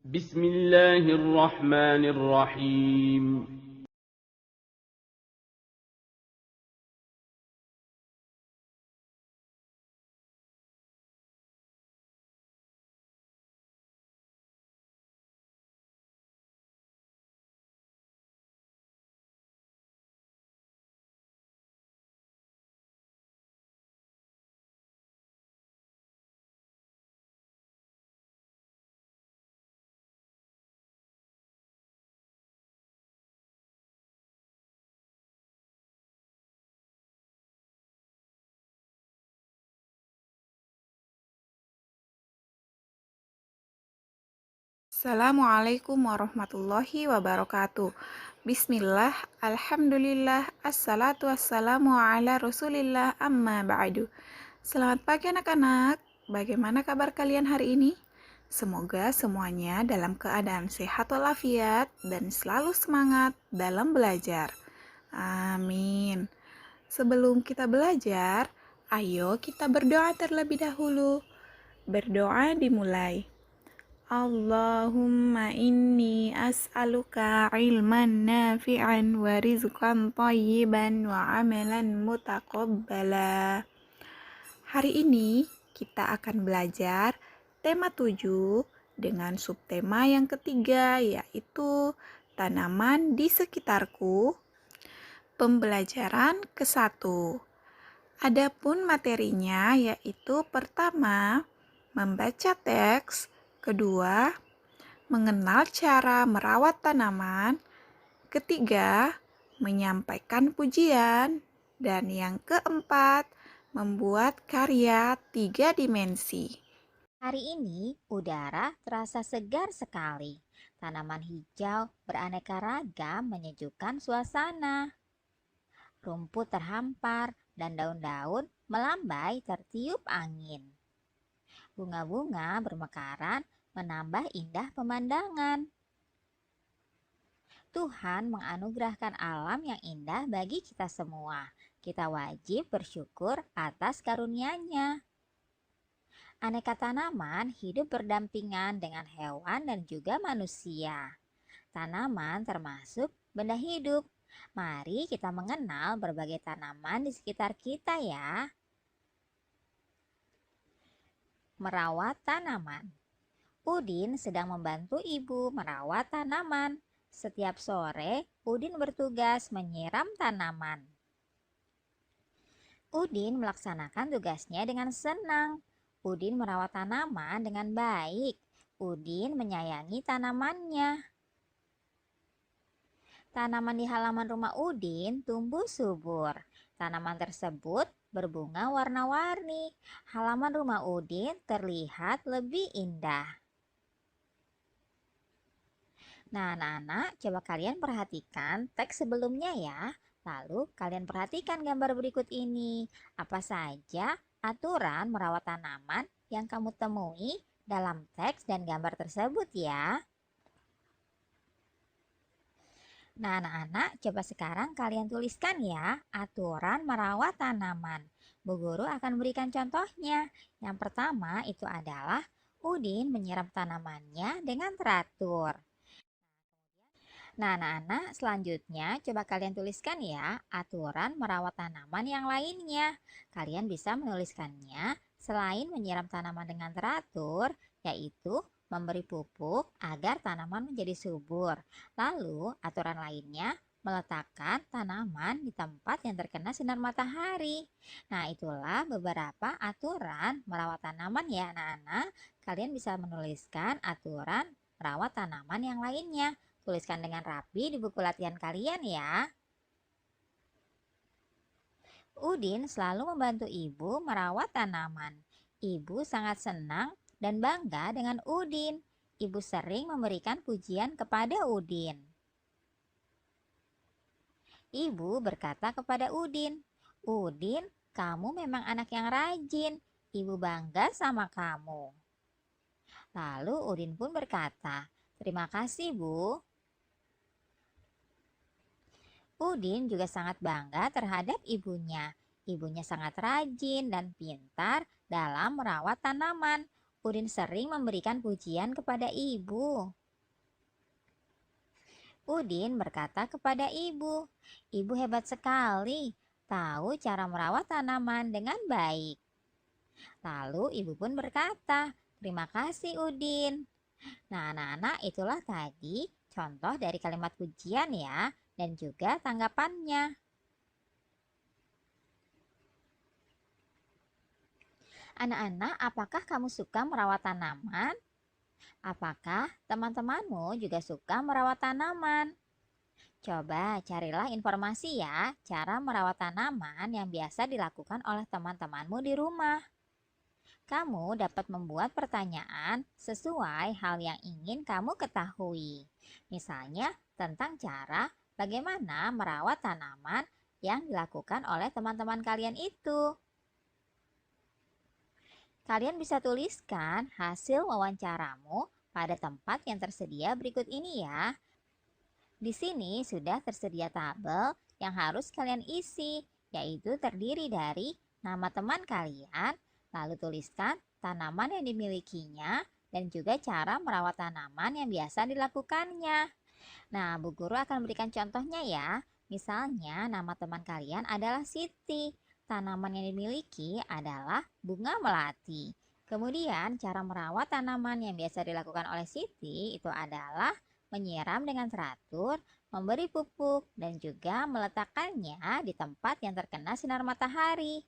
بسم الله الرحمن الرحيم. Assalamualaikum warahmatullahi wabarakatuh. Bismillah, alhamdulillah, assalatu wassalamu ala rasulillah amma ba'du. Selamat pagi anak-anak, bagaimana kabar kalian hari ini? Semoga semuanya dalam keadaan sehat walafiat dan selalu semangat dalam belajar. Amin. Sebelum kita belajar, ayo kita berdoa terlebih dahulu. Berdoa dimulai. Allahumma inni as'aluka ilman nafi'an wa rizqan tayyiban wa amalan mutaqabbala. Hari ini kita akan belajar tema 7 dengan subtema yang ketiga, yaitu tanaman di sekitarku. Pembelajaran ke-1. Adapun materinya yaitu pertama, membaca teks, kedua, mengenal cara merawat tanaman, ketiga, menyampaikan pujian, dan yang keempat, membuat karya 3 dimensi. Hari ini udara terasa segar sekali. Tanaman hijau beraneka ragam menyejukkan suasana. Rumput terhampar dan daun-daun melambai tertiup angin. Bunga-bunga bermekaran menambah indah pemandangan. Tuhan menganugerahkan alam yang indah bagi kita semua. Kita wajib bersyukur atas karunia-Nya. Aneka tanaman hidup berdampingan dengan hewan dan juga manusia. Tanaman termasuk benda hidup. Mari kita mengenal berbagai tanaman di sekitar kita ya. Merawat tanaman. Udin sedang membantu ibu merawat tanaman. Setiap sore, Udin bertugas menyiram tanaman. Udin melaksanakan tugasnya dengan senang. Udin merawat tanaman dengan baik. Udin menyayangi tanamannya. Tanaman di halaman rumah Udin tumbuh subur. Tanaman tersebut berbunga warna-warni. Halaman rumah Udin terlihat lebih indah. Nah, anak-anak, coba kalian perhatikan teks sebelumnya ya. Lalu kalian perhatikan gambar berikut ini. Apa saja aturan merawat tanaman yang kamu temui dalam teks dan gambar tersebut ya. Nah, anak-anak, coba sekarang kalian tuliskan ya aturan merawat tanaman. Bu Guru akan berikan contohnya. Yang pertama itu adalah Udin menyiram tanamannya dengan teratur. Nah, anak-anak, selanjutnya coba kalian tuliskan ya aturan merawat tanaman yang lainnya. Kalian bisa menuliskannya selain menyiram tanaman dengan teratur, yaitu memberi pupuk agar tanaman menjadi subur. Lalu, aturan lainnya meletakkan tanaman di tempat yang terkena sinar matahari. Nah, itulah beberapa aturan merawat tanaman ya, anak-anak. Kalian bisa menuliskan aturan merawat tanaman yang lainnya. Tuliskan dengan rapi di buku latihan kalian ya. Udin selalu membantu ibu merawat tanaman. Ibu sangat senang dan bangga dengan Udin. Ibu sering memberikan pujian kepada Udin. Ibu berkata kepada Udin, "Udin, kamu memang anak yang rajin. Ibu bangga sama kamu." Lalu Udin pun berkata, "Terima kasih, Bu." Udin juga sangat bangga terhadap ibunya. Ibunya sangat rajin dan pintar dalam merawat tanaman. Udin sering memberikan pujian kepada ibu. Udin berkata kepada ibu, "Ibu hebat sekali, tahu cara merawat tanaman dengan baik." Lalu ibu pun berkata, "Terima kasih Udin." Nah, anak-anak, itulah tadi contoh dari kalimat pujian ya, dan juga tanggapannya. Anak-anak, apakah kamu suka merawat tanaman? Apakah teman-temanmu juga suka merawat tanaman? Coba carilah informasi ya, cara merawat tanaman yang biasa dilakukan oleh teman-temanmu di rumah. Kamu dapat membuat pertanyaan sesuai hal yang ingin kamu ketahui. Misalnya tentang cara bagaimana merawat tanaman yang dilakukan oleh teman-teman kalian itu. Kalian bisa tuliskan hasil wawancaramu pada tempat yang tersedia berikut ini ya. Di sini sudah tersedia tabel yang harus kalian isi, yaitu terdiri dari nama teman kalian, lalu tuliskan tanaman yang dimilikinya, dan juga cara merawat tanaman yang biasa dilakukannya. Nah, Bu Guru akan berikan contohnya ya. Misalnya, nama teman kalian adalah Siti. Tanaman yang dimiliki adalah bunga melati. Kemudian, cara merawat tanaman yang biasa dilakukan oleh Siti itu adalah menyiram dengan teratur, memberi pupuk, dan juga meletakkannya di tempat yang terkena sinar matahari.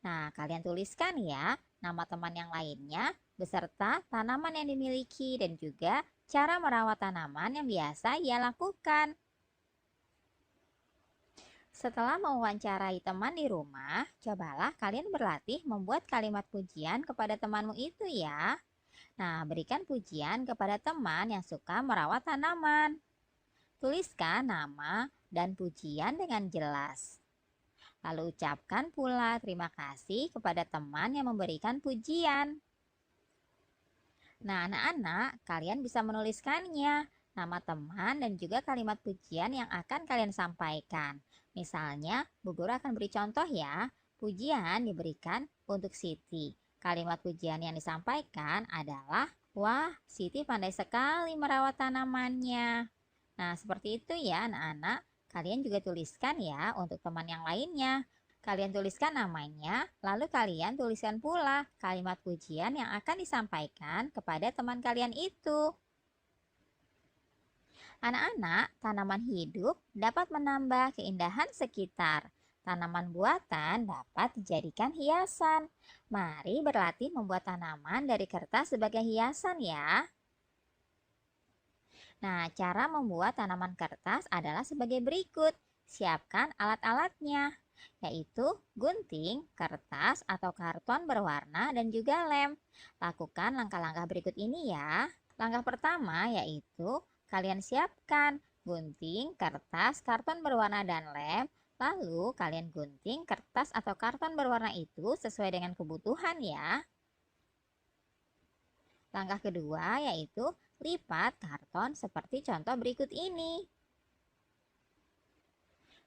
Nah, kalian tuliskan ya nama teman yang lainnya beserta tanaman yang dimiliki dan juga cara merawat tanaman yang biasa ia lakukan. Setelah mewawancarai teman di rumah, cobalah kalian berlatih membuat kalimat pujian kepada temanmu itu ya. Nah, berikan pujian kepada teman yang suka merawat tanaman. Tuliskan nama dan pujian dengan jelas. Lalu ucapkan pula terima kasih kepada teman yang memberikan pujian. Nah, anak-anak, kalian bisa menuliskannya, nama teman dan juga kalimat pujian yang akan kalian sampaikan. Misalnya, Bu Guru akan beri contoh ya. Pujian diberikan untuk Siti. Kalimat pujian yang disampaikan adalah, "Wah, Siti pandai sekali merawat tanamannya." Nah, seperti itu ya anak-anak. Kalian juga tuliskan ya untuk teman yang lainnya. Kalian tuliskan namanya, lalu kalian tuliskan pula kalimat pujian yang akan disampaikan kepada teman kalian itu. Anak-anak, tanaman hidup dapat menambah keindahan sekitar. Tanaman buatan dapat dijadikan hiasan. Mari berlatih membuat tanaman dari kertas sebagai hiasan ya. Nah, cara membuat tanaman kertas adalah sebagai berikut. Siapkan alat-alatnya, yaitu gunting, kertas atau karton berwarna, dan juga lem. Lakukan langkah-langkah berikut ini ya. Langkah pertama yaitu kalian siapkan gunting, kertas, karton berwarna, dan lem. Lalu kalian gunting kertas atau karton berwarna itu sesuai dengan kebutuhan ya. Langkah kedua yaitu lipat karton seperti contoh berikut ini.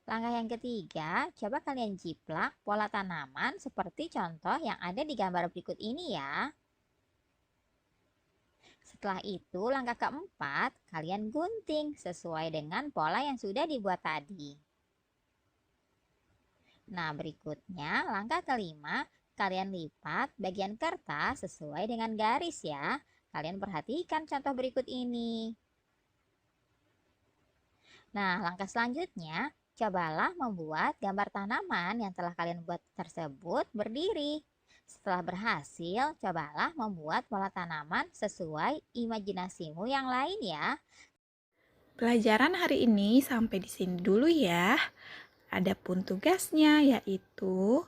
Langkah yang ketiga, coba kalian jiplak pola tanaman seperti contoh yang ada di gambar berikut ini ya. Setelah itu, langkah keempat, kalian gunting sesuai dengan pola yang sudah dibuat tadi. Nah, berikutnya langkah kelima, kalian lipat bagian kertas sesuai dengan garis ya. Kalian perhatikan contoh berikut ini. Nah, langkah selanjutnya, cobalah membuat gambar tanaman yang telah kalian buat tersebut berdiri. Setelah berhasil, cobalah membuat pola tanaman sesuai imajinasimu yang lain ya. Pelajaran hari ini sampai di sini dulu ya. Adapun tugasnya yaitu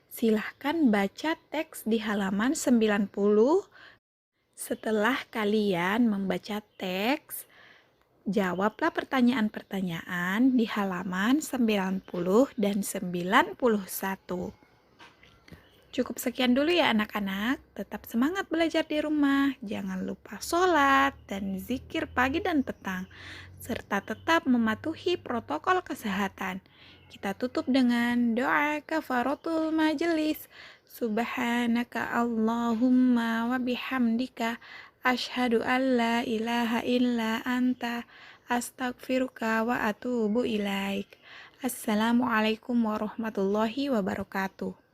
silahkan baca teks di halaman 90. Setelah kalian membaca teks, jawablah pertanyaan-pertanyaan di halaman 90 dan 91. Cukup sekian dulu ya anak-anak. Tetap semangat belajar di rumah. Jangan lupa sholat dan zikir pagi dan petang. Serta tetap mematuhi protokol kesehatan. Kita tutup dengan doa kafaratul majelis. Subhanaka Allahumma wa bihamdika asyhadu an la ilaha illa anta astaghfiruka wa atubu ilaik. Assalamualaikum warahmatullahi wabarakatuh.